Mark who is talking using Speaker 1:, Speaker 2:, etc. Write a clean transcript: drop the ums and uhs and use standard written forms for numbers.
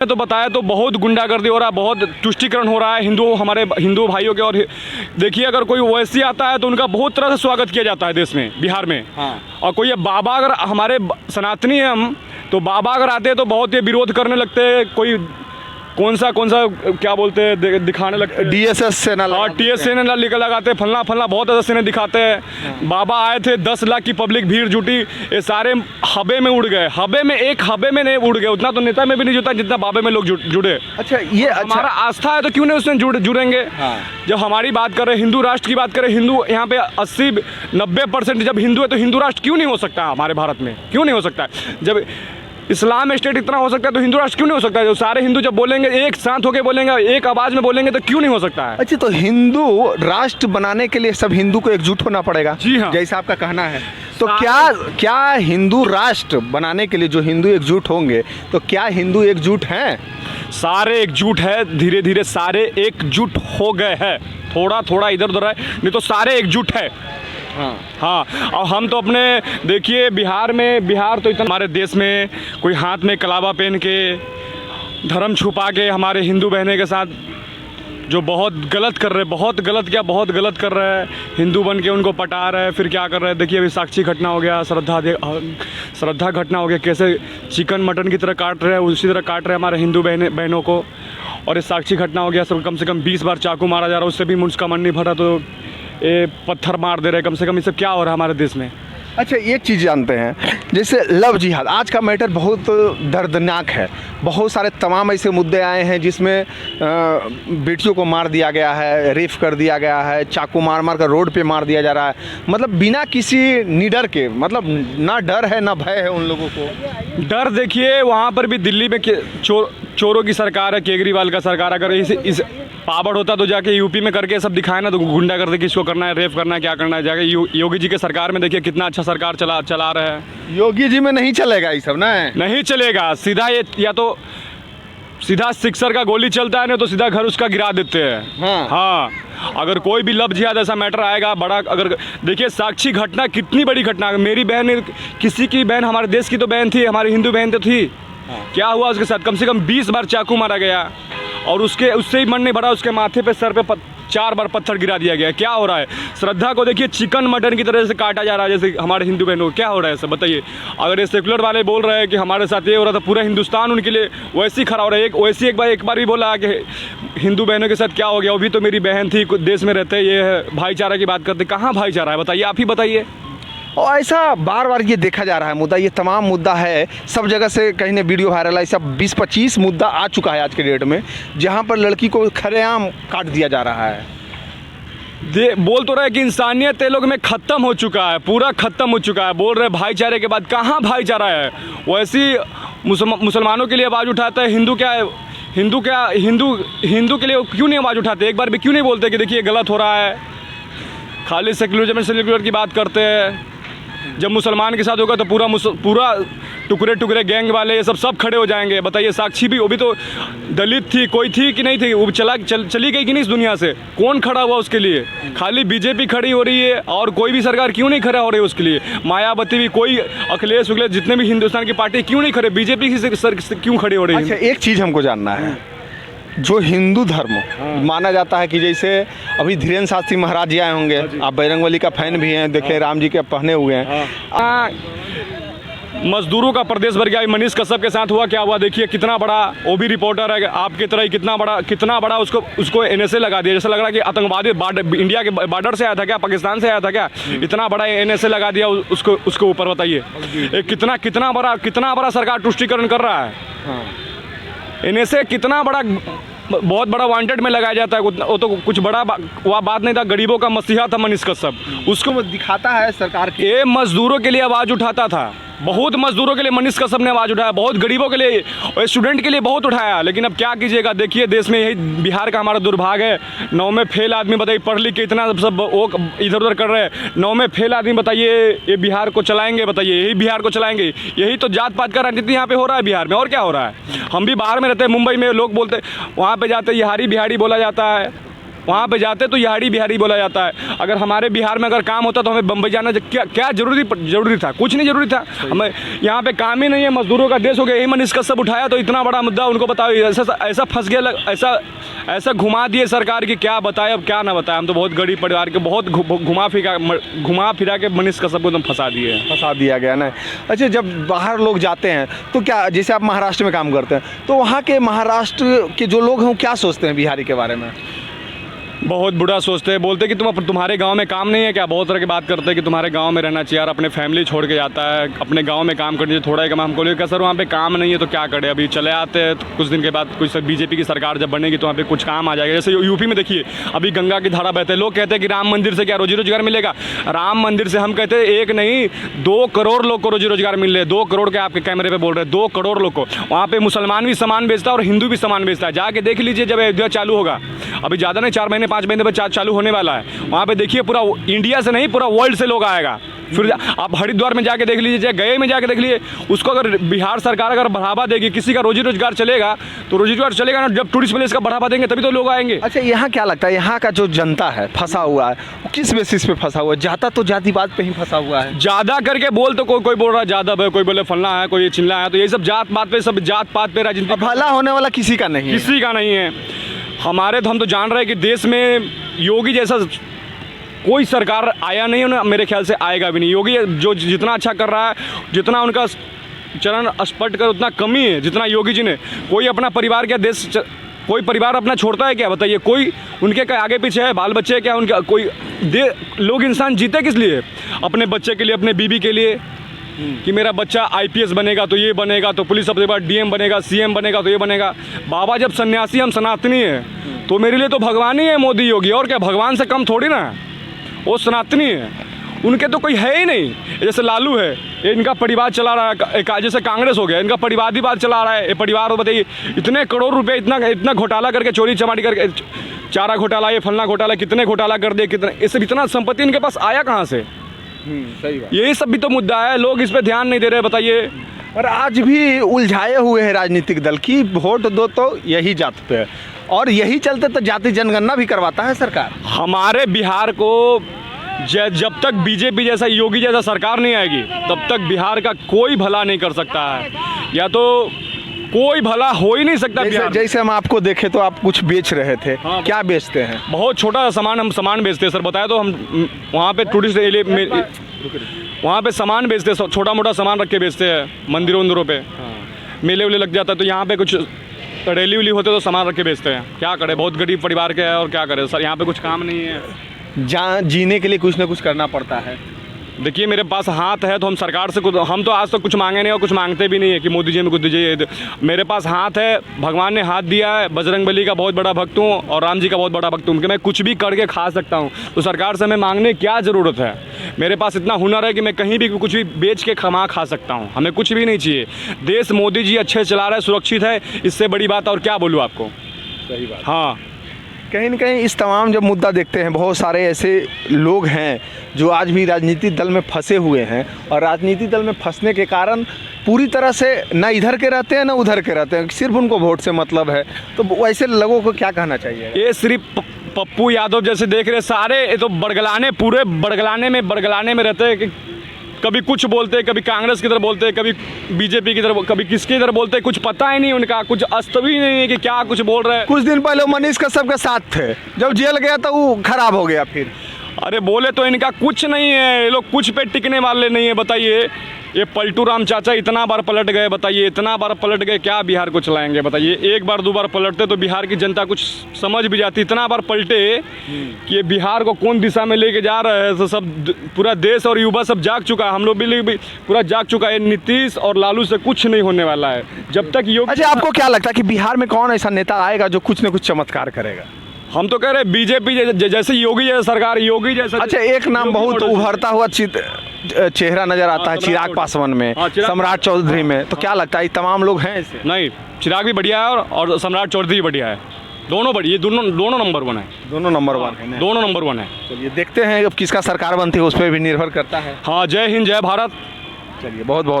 Speaker 1: तो बताया तो बहुत गुंडागर्दी हो रहा है, बहुत तुष्टीकरण हो रहा है हमारे हिंदू भाइयों के। और देखिए अगर कोई ओवैसी आता है तो उनका बहुत तरह से स्वागत किया जाता है देश में, बिहार में। हाँ। और कोई बाबा अगर हमारे सनातनी हैं हम, तो बाबा अगर आते हैं तो बहुत ये विरोध करने लगते हैं। कोई कौन सा क्या बोलते हैं, दिखाने लगते हैं
Speaker 2: DSS सेना,
Speaker 1: और TS सेना लगाते हैं, फलना बहुत ज़्यादा सेना दिखाते हैं। बाबा आए थे, 10 लाख की पब्लिक भीड़ जुटी, ये सारे हबे में उड़ गए। हबे में नहीं उड़ गए, उतना तो नेता में भी नहीं जुटा जितना बाबे में लोग जुड़े।
Speaker 2: अच्छा, ये
Speaker 1: हमारा आस्था है तो क्यों नहीं उसमें जुड़ेंगे। जब हमारी बात करें, हिंदू राष्ट्र की बात करें, हिंदू यहाँ पे 80-90% जब हिंदू है तो हिंदू राष्ट्र क्यों नहीं हो सकता हमारे भारत में, क्यों नहीं हो सकता है। जब इस्लाम स्टेट इतना हो सकता है तो हिंदू राष्ट्र क्यों नहीं हो सकता है। जो सारे हिंदू जब बोलेंगे, एक साथ होकर बोलेंगे, एक आवाज़ में बोलेंगे, तो क्यों नहीं हो सकता है।
Speaker 2: अच्छा, तो हिंदू राष्ट्र बनाने के लिए सब हिंदू को एकजुट होना पड़ेगा।
Speaker 1: जी हाँ,
Speaker 2: जैसा आपका कहना है। तो क्या हिंदू राष्ट्र बनाने के लिए जो हिंदू एकजुट होंगे, तो क्या हिंदू एकजुट हैं?
Speaker 1: सारे एकजुट है, धीरे धीरे सारे एकजुट हो गए हैं। थोड़ा इधर उधर है, नहीं तो सारे एकजुट है। हाँ, और हम तो अपने देखिए बिहार तो इतना, हमारे देश में कोई हाथ में कलावा पहन के, धर्म छुपा के हमारे हिंदू बहने के साथ जो बहुत गलत कर रहे हैं, बहुत गलत कर रहे हैं। हिंदू बन के उनको पटा रहे हैं, फिर क्या कर रहे हैं। देखिए अभी साक्षी घटना हो गया, श्रद्धा घटना हो गया, कैसे चिकन मटन की तरह काट रहे हैं, उसी तरह काट रहे हैं हमारे हिंदू बहनों को। और ये साक्षी घटना हो गया, सब कम से कम 20 बार चाकू मारा जा रहा है, उससे भी मुझका मन नहीं भरा तो ये पत्थर मार दे रहे हैं। कम से कम ये सब क्या हो रहा है हमारे देश में।
Speaker 2: अच्छा, एक चीज़ जानते हैं, जैसे लव जिहाद, आज का मैटर बहुत दर्दनाक है। बहुत सारे तमाम ऐसे मुद्दे आए हैं जिसमें बेटियों को मार दिया गया है, रेप कर दिया गया है, चाकू मार कर रोड पे मार दिया जा रहा है। मतलब बिना किसी निडर के, मतलब ना डर है ना भय है उन लोगों को।
Speaker 1: डर देखिए वहाँ पर भी दिल्ली में चोरों की सरकार है, केजरीवाल का सरकार। अगर इस पावर होता तो जाके यूपी में करके सब दिखाए ना, तो गुंडा करते किसको करना है, रेप करना है, क्या करना है। जाके योगी जी के सरकार में देखिए कितना अच्छा सरकार चला रहे हैं।
Speaker 2: योगी जी में नहीं चलेगा ये सब ना,
Speaker 1: नहीं चलेगा। सीधा ये या तो सीधा सिक्सर का गोली चलता है ना, तो सीधा घर उसका गिरा देते हैं। हाँ, अगर कोई भी लव जिहाद ऐसा मैटर आएगा बड़ा, अगर देखिए साक्षी घटना कितनी बड़ी घटना। मेरी बहन, किसी की बहन, हमारे देश की तो बहन थी, हमारी हिंदू बहन तो थी। क्या हुआ उसके साथ, कम से कम 20 बार चाकू मारा गया, और उससे ही मन नहीं भरा, उसके माथे पे, सर पे 4 बार पत्थर गिरा दिया गया। क्या हो रहा है। श्रद्धा को देखिए चिकन मटन की तरह से काटा जा रहा है, जैसे हमारे हिंदू बहनों को। क्या हो रहा है सब बताइए। अगर ये सेकुलर वाले बोल रहे हैं कि हमारे साथ ये हो रहा था, पूरा हिंदुस्तान उनके लिए वैसे ही खड़ा हो रहा है। एक बार भी बोला कि हिंदू बहनों के साथ क्या हो गया, वो भी तो मेरी बहन थी, देश में रहते, ये है भाईचारा की बात करते। कहाँ भाईचारा है बताइए, आप ही बताइए।
Speaker 2: और ऐसा बार बार ये देखा जा रहा है मुद्दा, ये तमाम मुद्दा है, सब जगह से कहीं ने वीडियो वायरल है। ऐसा 20-25 मुद्दा आ चुका है आज के डेट में, जहाँ पर लड़की को खरेआम काट दिया जा रहा है।
Speaker 1: बोल तो रहे कि इंसानियत लोग में ख़त्म हो चुका है, पूरा ख़त्म हो चुका है। बोल रहे भाईचारे के बाद, कहाँ भाईचारा है। वैसे मुसलमानों के लिए आवाज़ उठाता है, हिंदू के लिए क्यों नहीं आवाज़ उठाते। एक बार भी क्यों नहीं बोलते कि देखिए गलत हो रहा है। खाली सेक्युलर की बात करते हैं। जब मुसलमान के साथ होगा तो पूरा टुकड़े गैंग वाले ये सब खड़े हो जाएंगे। बताइए साक्षी भी, वो भी तो दलित थी, कोई थी कि नहीं थी, वो चली गई कि नहीं इस दुनिया से। कौन खड़ा हुआ उसके लिए। खाली बीजेपी खड़ी हो रही है, और कोई भी सरकार क्यों नहीं खड़ा हो रही है उसके लिए। मायावती भी, कोई अखिलेश जितने भी हिंदुस्तान की पार्टी क्यों नहीं खड़े, बीजेपी से क्यों खड़ी हो रही है।
Speaker 2: अच्छा, एक चीज़ हमको जानना है, जो हिंदू धर्म माना जाता है कि जैसे अभी धीरेन्द्र शास्त्री महाराज जी आए होंगे, आप बजरंगबली का फैन भी हैं, देखे राम जी के पहने हुए हैं।
Speaker 1: मजदूरों का प्रदेश भर गया। मनीष कश्यप के साथ हुआ, क्या हुआ देखिए। कितना बड़ा, वो भी रिपोर्टर है आपके तरह ही, कितना बड़ा उसको NSA लगा दिया। जैसा लग रहा है कि आतंकवादी इंडिया के बॉर्डर से आया था क्या, पाकिस्तान से आया था क्या। इतना बड़ा NSA लगा दिया उसको ऊपर। बताइए कितना बड़ा सरकार तुष्टीकरण कर रहा है। NSA कितना बड़ा, बहुत बड़ा वांटेड में लगाया जाता है। वो तो कुछ बड़ा वह बात नहीं था। गरीबों का मसीहा था मनीष कश्यप, उसको
Speaker 2: दिखाता है सरकार की।
Speaker 1: ये मजदूरों के लिए आवाज़ उठाता था, बहुत मजदूरों के लिए मनीष कश्यप ने आवाज़ उठाया, बहुत गरीबों के लिए और स्टूडेंट के लिए बहुत उठाया। लेकिन अब क्या कीजिएगा, देखिए देश में यही बिहार का हमारा दुर्भाग्य है। 9 में फेल आदमी, बताइए पढ़ लिख के इतना सब वो इधर उधर कर रहे हैं। 9 में फेल आदमी, बताइए ये बिहार को चलाएंगे। बताइए यही बिहार को चलाएंगे। यही तो जात पात का राजनीति यहाँ पे हो रहा है बिहार में, और क्या हो रहा है। हम भी बाहर में रहते हैं, मुंबई में लोग बोलते, वहाँ पर जाते बिहारी बोला जाता है। वहाँ पे जाते तो यारी बिहारी बोला जाता है। अगर हमारे बिहार में अगर काम होता तो हमें बम्बई जाना क्या जरूरी था? कुछ नहीं जरूरी था। हमें यहाँ पे काम ही नहीं है, मजदूरों का देश हो गया। यही मनीष कश्यप उठाया तो इतना बड़ा मुद्दा उनको बताओ, ऐसा फंस गया, ऐसा घुमा दिए सरकार की, क्या बताए अब क्या ना बताए। हम तो बहुत गरीब परिवार के, बहुत घुमा फिरा के मनीष कश्यप को फंसा दिया गया ना।
Speaker 2: अच्छा, जब बाहर लोग जाते हैं तो क्या, जैसे आप महाराष्ट्र में काम करते हैं, तो वहाँ के महाराष्ट्र के जो लोग हैं वो क्या सोचते हैं बिहारी के बारे में?
Speaker 1: बहुत बुरा सोचते हैं, बोलते हैं कि तुम्हारे गांव में काम नहीं है क्या? बहुत तरह की बात करते हैं कि तुम्हारे गांव में रहना चाहिए यार, अपने फैमिली छोड़ के जाता है, अपने गांव में काम करनी चाहिए, थोड़ा ही कमा। हमको लगा सर वहाँ पे काम नहीं है तो क्या करें, अभी चले आते हैं तो कुछ दिन के बाद कुछ बीजेपी की सरकार जब बनेगी तो वहाँ पे कुछ काम आ जाएगा। जैसे यूपी में देखिए अभी गंगा की धारा बहते हैं, लोग कहते हैं कि राम मंदिर से क्या रोजी रोजगार मिलेगा? राम मंदिर से हम कहते हैं 1 नहीं 2 करोड़ लोग को रोजी रोजगार मिल रहे हैं। 2 करोड़ के आपके कैमरे पे बोल रहे हैं, 2 करोड़ लोग को। वहाँ पे मुसलमान भी सामान बेचता है और हिंदू भी सामान बेचता है। जाके देख लीजिए जब अयोध्या चालू होगा, अभी ज़्यादा नहीं 4 महीने 5 महीने में चालू होने वाला है, वहाँ पे देखिए पूरा इंडिया से नहीं पूरा वर्ल्ड से लोग आएगा। फिर आप हरिद्वार में जाके देख लीजिए, गए में जाके देख लीजिए। उसको अगर बिहार सरकार अगर बढ़ावा देगी, किसी का रोजी रोजगार चलेगा तो रोजी रोजगार चलेगा ना, जब टूरिस्ट प्लेस का बढ़ावा देंगे तभी तो लोग आएंगे।
Speaker 2: अच्छा, यहाँ क्या लगता है, यहाँ का जो जनता है फंसा हुआ है, वो किस बेसिस पे फंसा हुआ है? जाता तो जातिवाद पे ही फंसा हुआ है।
Speaker 1: ज़्यादा करके बोल तो कोई बोल रहा है जादव है, कोई बोले फलना है, कोई चिल्ला है, तो ये सब जात पात पे राजनीति
Speaker 2: भला होने वाला किसी का नहीं
Speaker 1: है। हमारे तो हम तो जान रहे हैं कि देश में योगी जैसा कोई सरकार आया नहीं है, मेरे ख्याल से आएगा भी नहीं। योगी जो जितना अच्छा कर रहा है, जितना उनका चरण स्पष्ट कर उतना कमी है जितना योगी जी ने। कोई अपना परिवार क्या कोई परिवार अपना छोड़ता है क्या बताइए? कोई उनके क्या आगे पीछे है, बाल बच्चे क्या उनका? कोई लोग इंसान जीते किस लिए? अपने बच्चे के लिए, अपने बीबी के लिए, कि मेरा बच्चा IPS बनेगा तो ये बनेगा, तो पुलिस अपने बाद DM बनेगा, CM बनेगा तो ये बनेगा। बाबा जब सन्यासी हम सनातनी है तो मेरे लिए तो भगवान ही है मोदी योगी, और क्या भगवान से कम थोड़ी ना, वो सनातनी है। उनके तो कोई है ही नहीं। जैसे लालू है, ये इनका परिवार चला रहा है, जैसे कांग्रेस हो गया इनका परिवारवाद चला रहा है। ये परिवार बताइए इतने करोड़ रुपए इतना घोटाला करके, चोरी चमारी करके, चारा घोटाला, ये फलना घोटाला, कितने घोटाला कर दिए, कितने, ये सब इतना संपत्ति इनके पास आया कहाँ से?
Speaker 2: सही बात।
Speaker 1: यही सब भी तो मुद्दा है, लोग इस पे ध्यान नहीं दे रहे। बताइए,
Speaker 2: और आज भी उलझाए हुए हैं राजनीतिक दल की, वोट दो तो यही जात पे, और यही चलते तो जाति जनगणना भी करवाता है सरकार।
Speaker 1: हमारे बिहार को जब तक बीजेपी जैसा, योगी जैसा सरकार नहीं आएगी तब तक बिहार का कोई भला नहीं कर सकता है, या तो कोई भला हो ही नहीं सकता।
Speaker 2: जैसे हम आपको देखे तो आप कुछ बेच रहे थे। हाँ, क्या बेचते हैं?
Speaker 1: बहुत छोटा सामान, हम सामान बेचते हैं सर। बताया तो हम वहाँ पे टूरिस्ट वहाँ पे सामान बेचते हैं, छोटा मोटा सामान रख के बेचते हैं, मंदिरों उंदिरों पे। हाँ। मेले वेले लग जाता है तो यहाँ पे कुछ रैली उली होते तो सामान रख के बेचते हैं। क्या करें, बहुत गरीब परिवार के हैं और क्या करें सर, यहाँ पे कुछ काम नहीं है।
Speaker 2: जहाँ जीने के लिए कुछ ना कुछ करना पड़ता है।
Speaker 1: देखिए मेरे पास हाथ है तो हम सरकार से हम तो आज तक कुछ मांगे नहीं और कुछ मांगते भी नहीं है कि मोदी जी में कुछ दीजिए। मेरे पास हाथ है, भगवान ने हाथ दिया है, बजरंगबली का बहुत बड़ा भक्त हूँ और राम जी का बहुत बड़ा भक्त हूँ कि मैं कुछ भी करके खा सकता हूँ। तो सरकार से हमें मांगने की क्या ज़रूरत है? मेरे पास इतना हुनर है कि मैं कहीं भी कुछ भी बेच के खा सकता हूँ। हमें कुछ भी नहीं चाहिए। देश मोदी जी अच्छे चला रहे, सुरक्षित है, इससे बड़ी बात और क्या बोलूँ आपको।
Speaker 2: सही बात।
Speaker 1: हाँ,
Speaker 2: कहीं न कहीं इस तमाम जब मुद्दा देखते हैं, बहुत सारे ऐसे लोग हैं जो आज भी राजनीतिक दल में फंसे हुए हैं, और राजनीतिक दल में फंसने के कारण पूरी तरह से ना इधर के रहते हैं ना उधर के रहते हैं, सिर्फ उनको वोट से मतलब है। तो वैसे लोगों को क्या कहना चाहिए?
Speaker 1: ये सिर्फ पप्पू यादव जैसे देख रहे सारे, ये तो बड़गलाने, पूरे बड़गलाने में रहते हैं कि कभी कुछ बोलते हैं, कभी कांग्रेस की तरफ बोलते हैं, कभी बीजेपी की तरफ, कभी किसकी तरफ बोलते हैं, कुछ पता ही नहीं उनका, कुछ अस्तित्व ही नहीं है कि क्या कुछ बोल रहे हैं।
Speaker 2: कुछ दिन पहले मनीष कश्यप के साथ थे, जब जेल गया तो वो खराब हो गया। फिर
Speaker 1: अरे बोले तो इनका कुछ नहीं है, ये लोग कुछ पे टिकने वाले नहीं है। बताइए, ये पलटू राम चाचा इतना बार पलट गए, बताइए इतना बार पलट गए, क्या बिहार को चलाएंगे? बताइए, एक बार दो बार पलटते तो बिहार की जनता कुछ समझ भी जाती। इतना बार पलटे कि ये बिहार को कौन दिशा में लेके जा रहे हैं, तो सब पूरा देश और युवा सब जाग चुका है, हम लोग भी पूरा जाग चुका है। नीतीश और लालू से कुछ नहीं होने वाला है जब तक योगी।
Speaker 2: अच्छा, आपको क्या लगता है कि बिहार में कौन ऐसा नेता आएगा जो कुछ न कुछ चमत्कार करेगा?
Speaker 1: हम तो कह रहे हैं बीजेपी जैसे योगी जैसा सरकार, योगी जैसा।
Speaker 2: अच्छा, एक नाम बहुत उभरता हुआ चेहरा नजर आता है, चिराग पासवान में, सम्राट चौधरी में, तो क्या लगता है तमाम लोग हैं ऐसे?
Speaker 1: नहीं, चिराग भी बढ़िया है और सम्राट चौधरी भी बढ़िया है, दोनों बढ़िया, दोनों नंबर 1 है,
Speaker 2: दोनों नंबर 1 है,
Speaker 1: दोनों नंबर 1 है।
Speaker 2: चलिए देखते हैं अब किसका सरकार बनती है, उस पर भी निर्भर करता है।
Speaker 1: हाँ, जय हिंद, जय भारत।
Speaker 2: चलिए, बहुत बहुत